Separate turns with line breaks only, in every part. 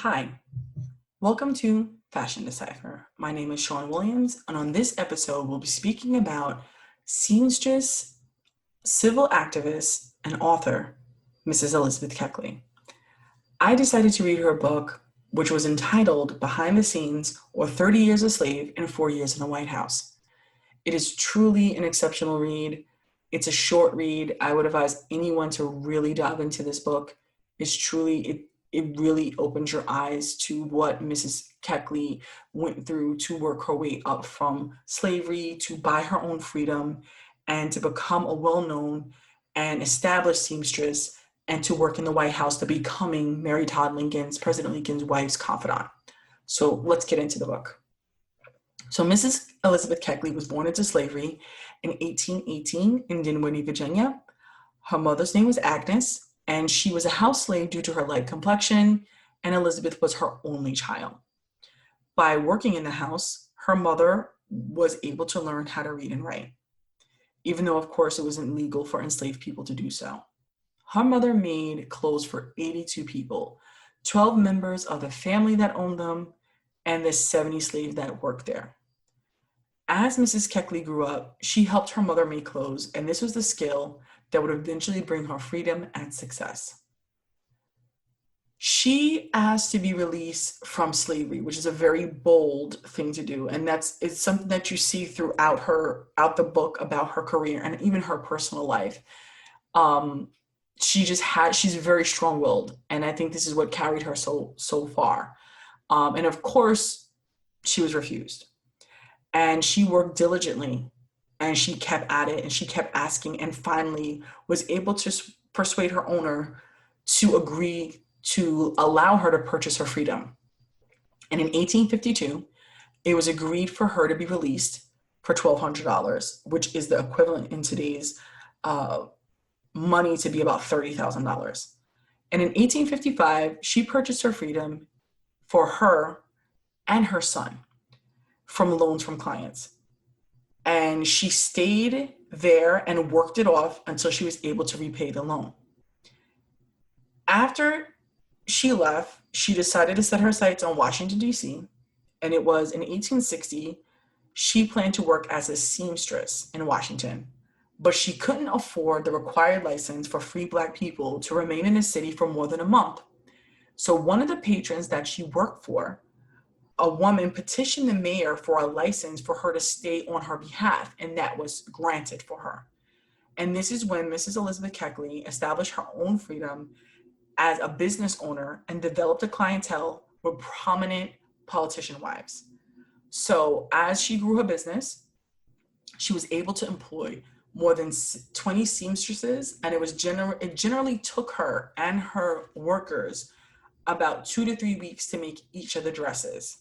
Hi, welcome to Fashion Decipher. My name is Sean Williams, and on this episode, we'll be speaking about seamstress, civil activist, and author, Mrs. Elizabeth Keckley. I decided to read her book, which was entitled Behind the Scenes or 30 Years a Slave and 4 Years in the White House. It is truly an exceptional read. It's a short read. I would advise anyone to really dive into this book. It really opens your eyes to what Mrs. Keckley went through to work her way up from slavery to buy her own freedom and to become a well-known and established seamstress and to work in the White House to becoming President Lincoln's wife's confidant. So let's get into the book. So Mrs. Elizabeth Keckley was born into slavery in 1818 in Dinwiddie, Virginia. Her mother's name was Agnes, and she was a house slave due to her light complexion, and Elizabeth was her only child. By working in the house, her mother was able to learn how to read and write, even though, of course, it wasn't legal for enslaved people to do so. Her mother made clothes for 82 people, 12 members of the family that owned them, and the 70 slaves that worked there. As Mrs. Keckley grew up, she helped her mother make clothes, and this was the skill that would eventually bring her freedom and success. She asked to be released from slavery, which is a very bold thing to do, and it's something that you see throughout the book about her career and even her personal life. She's very strong-willed, and I think this is what carried her so far. And of course, she was refused. And she worked diligently, and she kept at it, and she kept asking, and finally was able to persuade her owner to agree to allow her to purchase her freedom. And in 1852, it was agreed for her to be released for $1,200, which is the equivalent in today's money to be about $30,000. And in 1855, she purchased her freedom for her and her son from loans from clients. And she stayed there and worked it off until she was able to repay the loan. After she left, she decided to set her sights on Washington, D.C., and it was in 1860 she planned to work as a seamstress in Washington, but she couldn't afford the required license for free Black people to remain in the city for more than a month. So one of the patrons that she worked for, a woman, petitioned the mayor for a license for her to stay on her behalf, and that was granted for her. And this is when Mrs. Elizabeth Keckley established her own freedom as a business owner and developed a clientele with prominent politician wives. So as she grew her business, she was able to employ more than 20 seamstresses, and it generally took her and her workers about 2 to 3 weeks to make each of the dresses.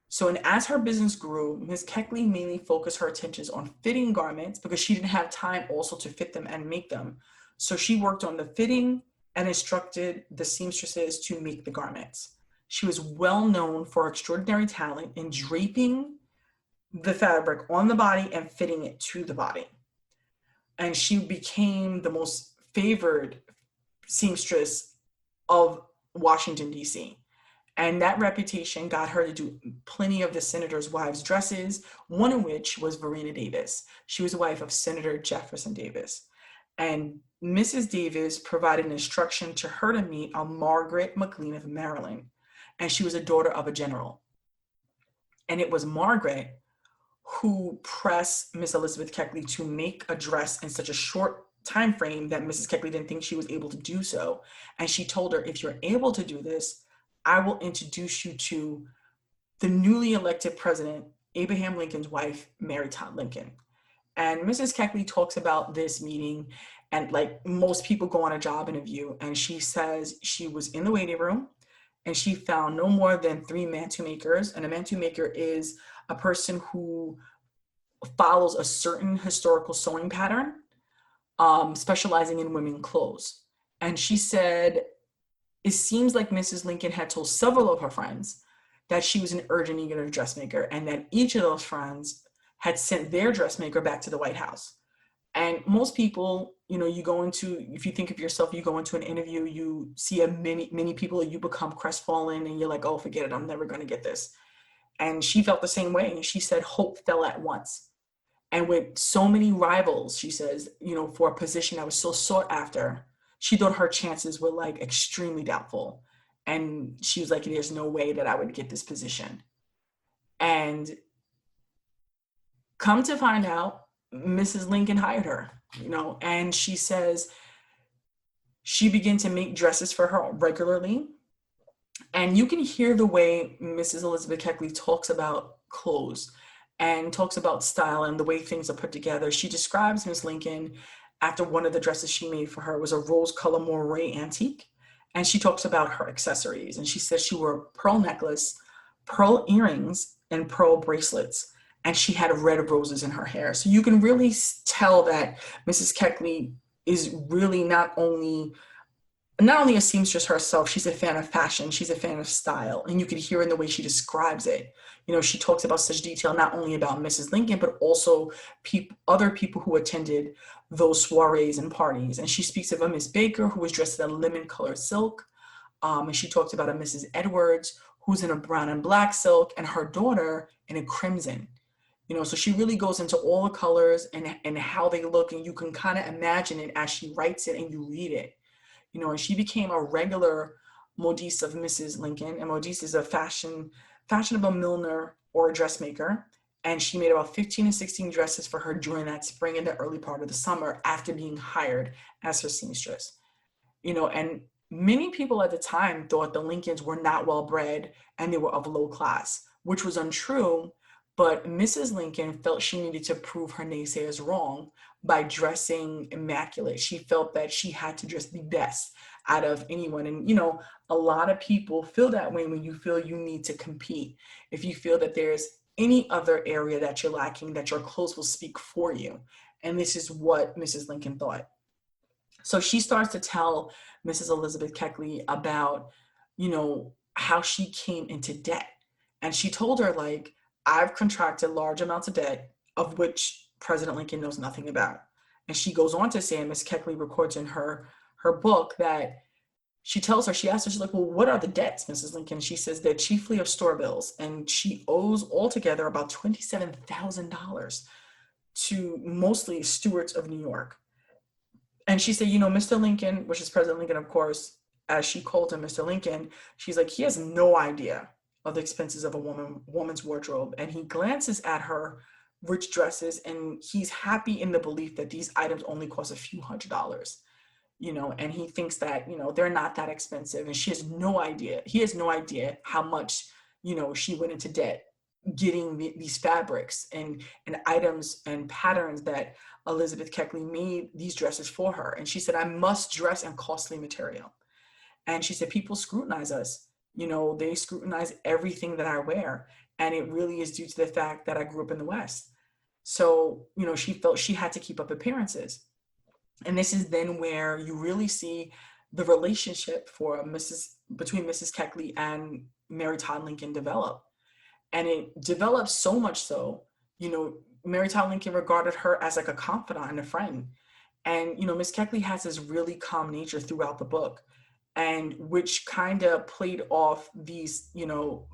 So, and as her business grew, Ms. Keckley mainly focused her attentions on fitting garments because she didn't have time also to fit them and make them. So she worked on the fitting and instructed the seamstresses to make the garments. She was well known for her extraordinary talent in draping the fabric on the body and fitting it to the body. And she became the most favored seamstress of Washington, D.C. And that reputation got her to do plenty of the senators' wives' dresses, one of which was Verena Davis. She was the wife of Senator Jefferson Davis. And Mrs. Davis provided instruction to her to meet a Margaret McLean of Maryland. And she was a daughter of a general. And it was Margaret who pressed Miss Elizabeth Keckley to make a dress in such a short time frame that Mrs. Keckley didn't think she was able to do so. And she told her, if you're able to do this, I will introduce you to the newly elected president, Abraham Lincoln's wife, Mary Todd Lincoln. And Mrs. Keckley talks about this meeting, and like most people go on a job interview, and she says she was in the waiting room and she found no more than 3 mantua makers. And a mantua maker is a person who follows a certain historical sewing pattern, specializing in women's clothes. And she said, it seems like Mrs. Lincoln had told several of her friends that she was in urgent need of a dressmaker, and that each of those friends had sent their dressmaker back to the White House. And most people, you go into, if you think of yourself, you go into an interview, you see many people, you become crestfallen and you're like, oh, forget it, I'm never going to get this. And she felt the same way. And she said hope fell at once. And with so many rivals, she says, for a position that was so sought after, she thought her chances were like extremely doubtful. And she was like, there's no way that I would get this position. And come to find out, Mrs. Lincoln hired her, and she says she began to make dresses for her regularly. And you can hear the way Mrs. Elizabeth Keckley talks about clothes and talks about style and the way things are put together. She describes Miss Lincoln after one of the dresses she made for her was a rose color moire antique. And she talks about her accessories. And she says she wore a pearl necklace, pearl earrings, and pearl bracelets. And she had red roses in her hair. So you can really tell that Mrs. Keckley is really not only a seamstress herself, she's a fan of fashion, she's a fan of style, and you can hear in the way she describes it. She talks about such detail, not only about Mrs. Lincoln, but also other people who attended those soirees and parties. And she speaks of a Miss Baker who was dressed in a lemon colored silk. And she talked about a Mrs. Edwards who's in a brown and black silk, and her daughter in a crimson. So she really goes into all the colors and how they look, and you can kind of imagine it as she writes it and you read it. And she became a regular modiste of Mrs. Lincoln. And modiste is a fashionable milliner or a dressmaker. And she made about 15 to 16 dresses for her during that spring and the early part of the summer after being hired as her seamstress. And many people at the time thought the Lincolns were not well bred and they were of low class, which was untrue. But Mrs. Lincoln felt she needed to prove her naysayers wrong by dressing immaculate. She felt that she had to dress the best out of anyone. And, a lot of people feel that way when you feel you need to compete. If you feel that there's any other area that you're lacking, that your clothes will speak for you. And this is what Mrs. Lincoln thought. So she starts to tell Mrs. Elizabeth Keckley about, how she came into debt. And she told her, like, I've contracted large amounts of debt of which President Lincoln knows nothing about. And she goes on to say, and Miss Keckley records in her book that she tells her, she asks her, she's like, well, what are the debts, Mrs. Lincoln? She says they're chiefly of store bills. And she owes altogether about $27,000 to mostly stewards of New York. And she said, Mr. Lincoln, which is President Lincoln, of course, as she called him, Mr. Lincoln, she's like, he has no idea of the expenses of a woman's wardrobe. And he glances at her rich dresses and he's happy in the belief that these items only cost a few $100s, and he thinks that, they're not that expensive. And he has no idea how much, she went into debt getting these fabrics and items and patterns that Elizabeth Keckley made these dresses for her. And she said, I must dress in costly material. And she said, people scrutinize us. They scrutinize everything that I wear. And it really is due to the fact that I grew up in the West. So, she felt she had to keep up appearances. And this is then where you really see the relationship between Mrs. Keckley and Mary Todd Lincoln develop. And it developed so much so, Mary Todd Lincoln regarded her as like a confidant and a friend. And, Miss Keckley has this really calm nature throughout the book, and which kind of played off these,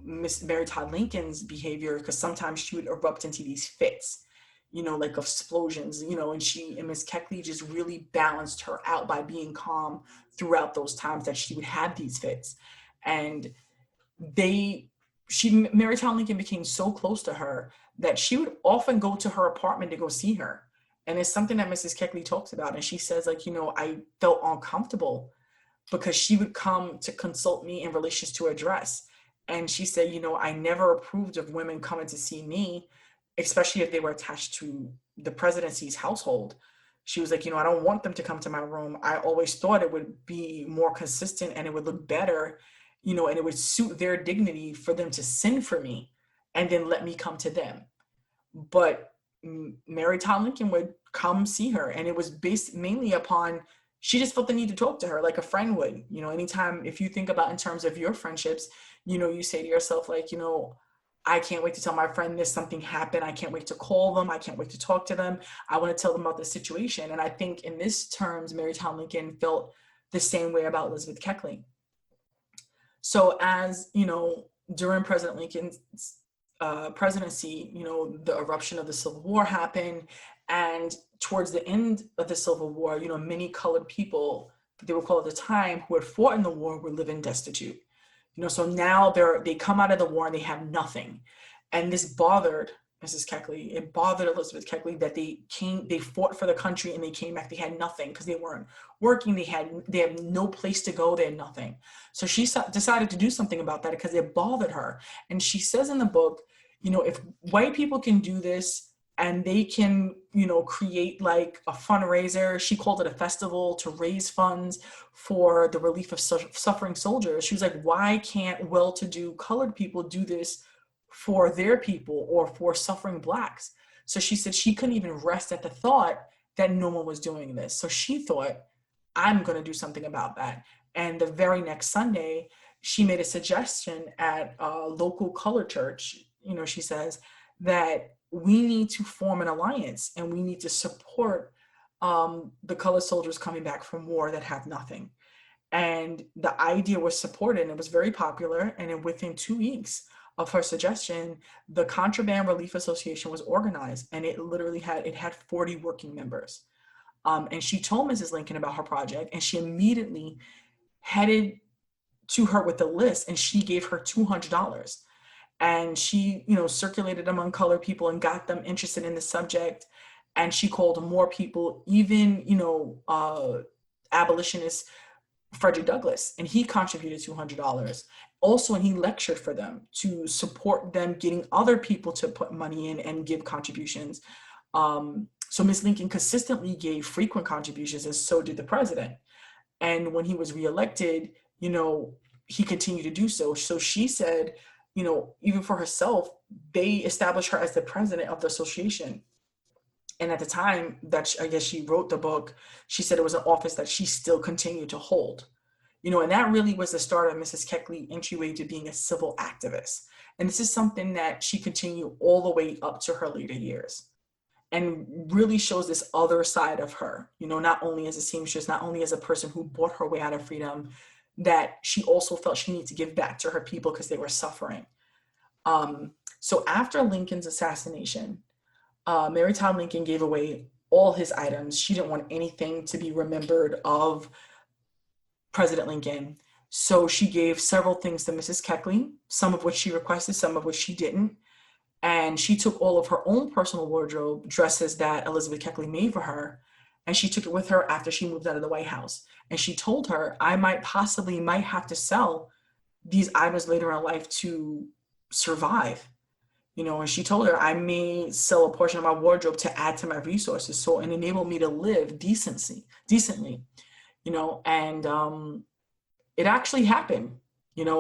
Miss Mary Todd Lincoln's behavior, because sometimes she would erupt into these fits, like explosions, and Miss Keckley just really balanced her out by being calm throughout those times that she would have these fits. And Mary Todd Lincoln became so close to her that she would often go to her apartment to go see her. And it's something that Mrs. Keckley talks about. And she says, like, I felt uncomfortable because she would come to consult me in relations to a dress. And she said, I never approved of women coming to see me, especially if they were attached to the presidency's household. She was like, I don't want them to come to my room. I always thought it would be more consistent and it would look better, and it would suit their dignity for them to send for me and then let me come to them. But Mary Todd Lincoln would come see her, and it was based mainly upon, she just felt the need to talk to her like a friend would. Anytime, if you think about in terms of your friendships, you say to yourself, like, I can't wait to tell my friend this, something happened. I can't wait to call them. I can't wait to talk to them. I want to tell them about the situation. And I think in this terms, Mary Todd Lincoln felt the same way about Elizabeth Keckley. So as, during President Lincoln's presidency, the eruption of the Civil War happened. And towards the end of the Civil War, many colored people, they were called at the time, who had fought in the war were living destitute. So now they come out of the war and they have nothing. And this bothered Mrs. Keckley. It bothered Elizabeth Keckley that they fought for the country and they came back, they had nothing because they weren't working. They had no place to go. They had nothing. So she decided to do something about that because it bothered her. And she says in the book, if white people can do this, and they can, create like a fundraiser. She called it a festival to raise funds for the relief of suffering soldiers. She was like, why can't well-to-do colored people do this for their people or for suffering Blacks? So she said she couldn't even rest at the thought that no one was doing this. So she thought, I'm going to do something about that. And the very next Sunday, she made a suggestion at a local colored church. She says that we need to form an alliance and we need to support the colored soldiers coming back from war that have nothing. And the idea was supported and it was very popular. And then within 2 weeks of her suggestion, the Contraband Relief Association was organized, and it literally had 40 working members. And she told Mrs. Lincoln about her project, and she immediately headed to her with a list, and she gave her $200. And she, circulated among colored people and got them interested in the subject. And she called more people, even, abolitionist Frederick Douglass, and he contributed $200. Also, and he lectured for them to support them getting other people to put money in and give contributions. So Ms. Lincoln consistently gave frequent contributions, and so did the president. And when he was reelected, he continued to do so. So she said, even for herself, they established her as the president of the association. And at the time that I guess she wrote the book, she said it was an office that she still continued to hold. And that really was the start of Mrs. Keckley entryway to being a civil activist. And this is something that she continued all the way up to her later years, and really shows this other side of her, not only as a seamstress, not only as a person who bought her way out of freedom, that she also felt she needed to give back to her people because they were suffering. So after Lincoln's assassination, Mary Todd Lincoln gave away all his items. She didn't want anything to be remembered of President Lincoln. So she gave several things to Mrs. Keckley, some of which she requested, some of which she didn't. And she took all of her own personal wardrobe, dresses that Elizabeth Keckley made for her, and she took it with her after she moved out of the White House. And she told her, I might have to sell these items later in life to survive. And she told her, I may sell a portion of my wardrobe to add to my resources and enable me to live decently, and it actually happened.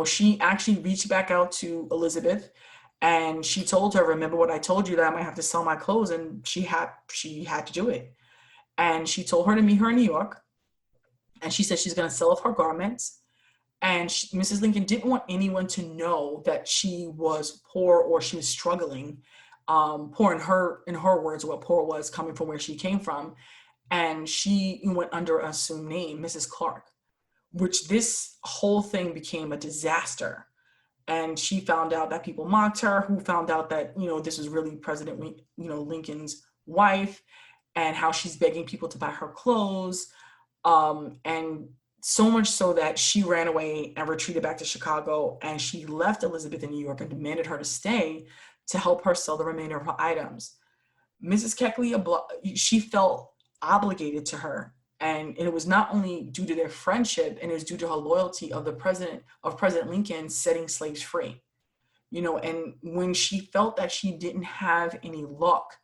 She actually reached back out to Elizabeth, and she told her, remember what I told you, that I might have to sell my clothes, and she had to do it. And she told her to meet her in New York, and she said she's going to sell off her garments. And Mrs. Lincoln didn't want anyone to know that she was poor or she was struggling. Poor in her words, what poor was, coming from where she came from. And she went under an assumed name, Mrs. Clark, which this whole thing became a disaster. And she found out that people mocked her, who found out that, this was really President, Lincoln's wife, and how she's begging people to buy her clothes. And so much so that she ran away and retreated back to Chicago, and she left Elizabeth in New York and demanded her to stay to help her sell the remainder of her items. Mrs. Keckley, she felt obligated to her, and it was not only due to their friendship, and it was due to her loyalty of President Lincoln setting slaves free. And when she felt that she didn't have any luck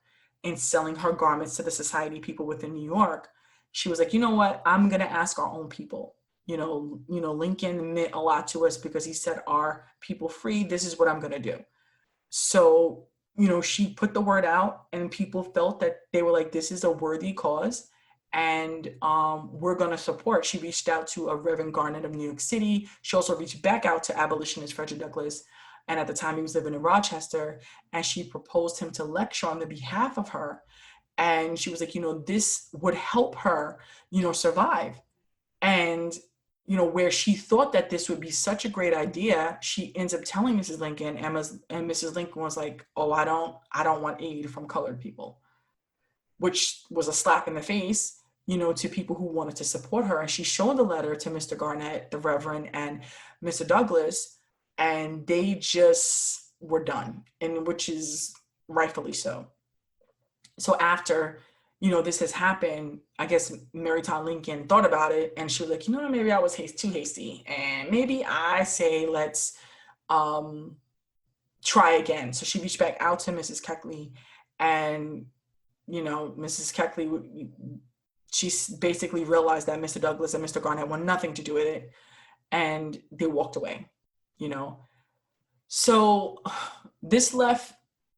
in selling her garments to the society people within New York, she was like, you know what, I'm going to ask our own people. Lincoln meant a lot to us because he set our people free. This is what I'm going to do. So, she put the word out, and people felt that they were like, this is a worthy cause, and we're going to support. She reached out to a Reverend Garnet of New York City. She also reached back out to abolitionist Frederick Douglass. And at the time he was living in Rochester, and she proposed him to lecture on the behalf of her. And she was like, this would help her, survive. And, where she thought that this would be such a great idea, she ends up telling Mrs. Lincoln, and Mrs. Lincoln was like, oh, I don't want aid from colored people, which was a slap in the face, to people who wanted to support her. And she showed the letter to Mr. Garnett, the Reverend, and Mr. Douglas, and they just were done, and which is rightfully so. So after, this has happened, I guess Mary Todd Lincoln thought about it, and she was like, maybe I was too hasty, and maybe I say let's um, try again. So she reached back out to Mrs. Keckley, and Mrs. Keckley, she basically realized that Mr. Douglas and Mr. Garnett want nothing to do with it, and they walked away. So this left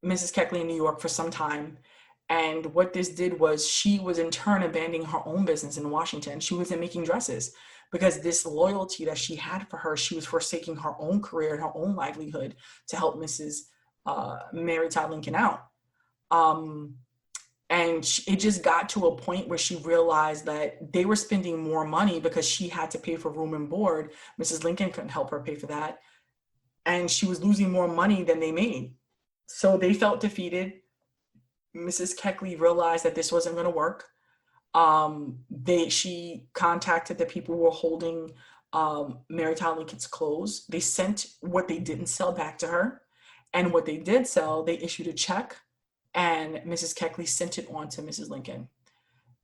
Mrs. Keckley in New York for some time. And what this did was she was in turn abandoning her own business in Washington. She wasn't making dresses because this loyalty that she had for her, she was forsaking her own career and her own livelihood to help Mrs. Mary Todd Lincoln out. And it just got to a point where she realized that they were spending more money because she had to pay for room and board. Mrs. Lincoln couldn't help her pay for that. And she was losing more money than they made. So they felt defeated. Mrs. Keckley realized that this wasn't going to work. She contacted the people who were holding Mary Todd Lincoln's clothes. They sent what they didn't sell back to her. And what they did sell, they issued a check, and Mrs. Keckley sent it on to Mrs. Lincoln.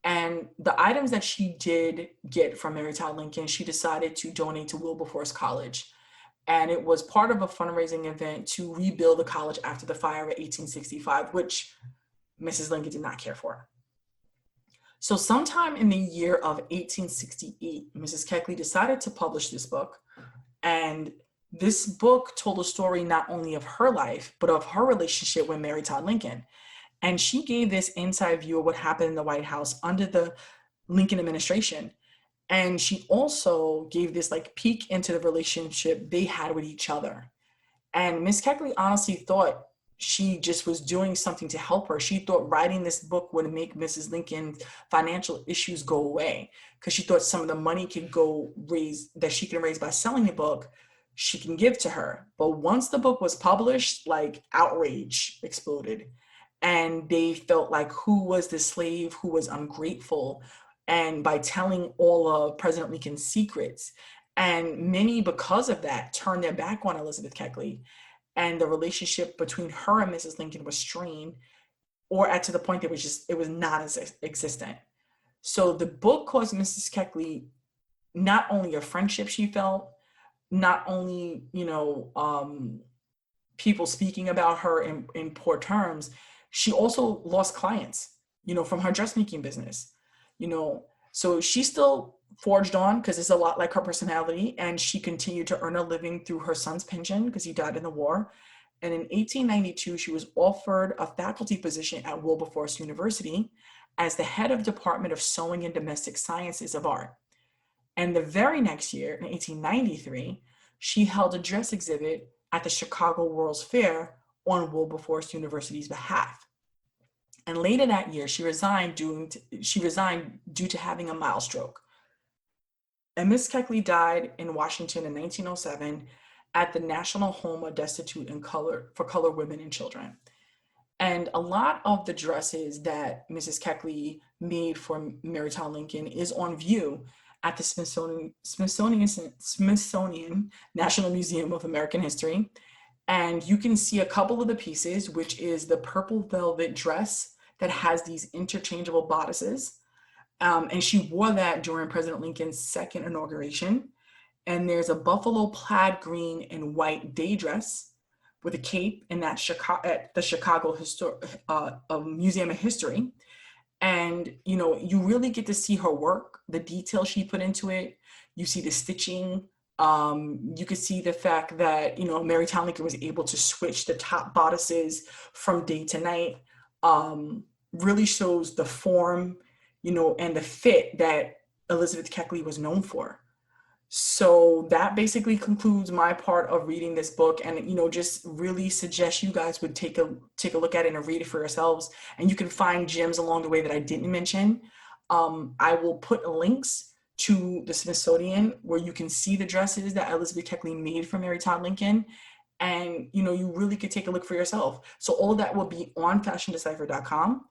And the items that she did get from Mary Todd Lincoln, she decided to donate to Wilberforce College. And it was part of a fundraising event to rebuild the college after the fire of 1865, which Mrs. Lincoln did not care for. So sometime in the year of 1868, Mrs. Keckley decided to publish this book. And this book told a story not only of her life, but of her relationship with Mary Todd Lincoln. And she gave this inside view of what happened in the White House under the Lincoln administration. And she also gave this peek into the relationship they had with each other. And Miss Keckley honestly thought she just was doing something to help her. She thought writing this book would make Mrs. Lincoln's financial issues go away, because she thought some of the money that she can raise by selling the book, she can give to her. But once the book was published, outrage exploded. And they felt like, who was the slave who was ungrateful? And by telling all of President Lincoln's secrets. And many, because of that, turned their back on Elizabeth Keckley. And the relationship between her and Mrs. Lincoln was strained, or to the point that it was not as existent. So the book caused Mrs. Keckley not only a friendship she felt, not only, people speaking about her in poor terms, she also lost clients, from her dressmaking business. So she still forged on, because it's a lot like her personality, and she continued to earn a living through her son's pension because he died in the war. And in 1892, she was offered a faculty position at Wilberforce University as the head of Department of Sewing and Domestic Sciences of Art. And the very next year, in 1893, she held a dress exhibit at the Chicago World's Fair on Wilberforce University's behalf. And later that year, she resigned due to having a mild stroke. And Miss Keckley died in Washington in 1907 at the National Home of Destitute for Colored Women and Children. And a lot of the dresses that Mrs. Keckley made for Mary Todd Lincoln is on view at the Smithsonian National Museum of American History. And you can see a couple of the pieces, which is the purple velvet dress that has these interchangeable bodices. And she wore that during President Lincoln's second inauguration. And there's a buffalo plaid green and white day dress with a cape at the Chicago Museum of History. And, you really get to see her work, the detail she put into it. You see the stitching. You could see the fact that, Mary Todd Lincoln was able to switch the top bodices from day to night. Really shows the form, and the fit that Elizabeth Keckley was known for. So that basically concludes my part of reading this book, and just really suggest you guys would take a look at it and read it for yourselves. And you can find gems along the way that I didn't mention. I will put links to the Smithsonian where you can see the dresses that Elizabeth Keckley made for Mary Todd Lincoln, and you really could take a look for yourself. So all of that will be on fashiondecipher.com,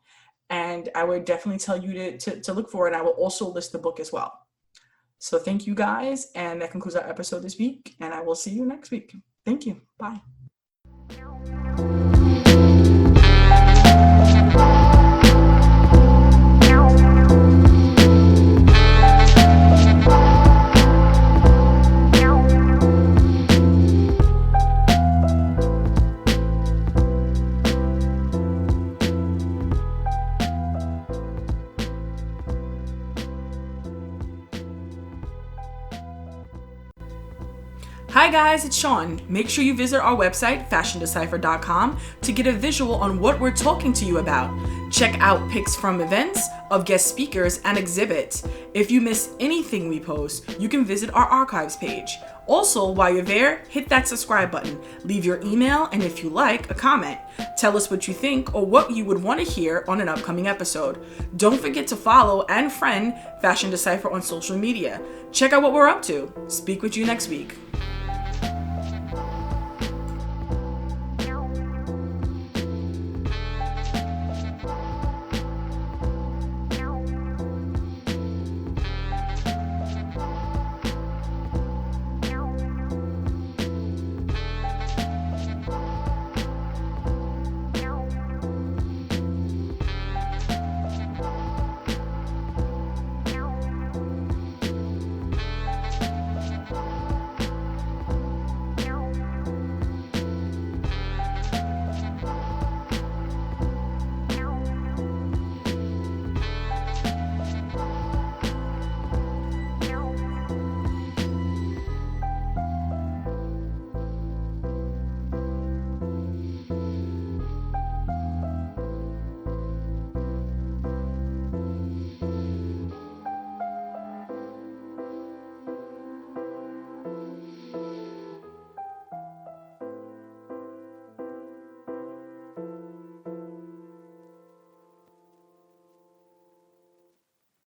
and I would definitely tell you to look for it. And I will also list the book as well. So thank you guys, and that concludes our episode this week, and I will see you next week. Thank you. Bye. Hi guys, it's Sean. Make sure you visit our website, fashiondecipher.com, to get a visual on what we're talking to you about. Check out pics from events, of guest speakers, and exhibits. If you miss anything we post, you can visit our archives page. Also, while you're there, hit that subscribe button, leave your email, and if you like, a comment. Tell us what you think or what you would want to hear on an upcoming episode. Don't forget to follow and friend Fashion Decipher on social media. Check out what we're up to. Speak with you next week.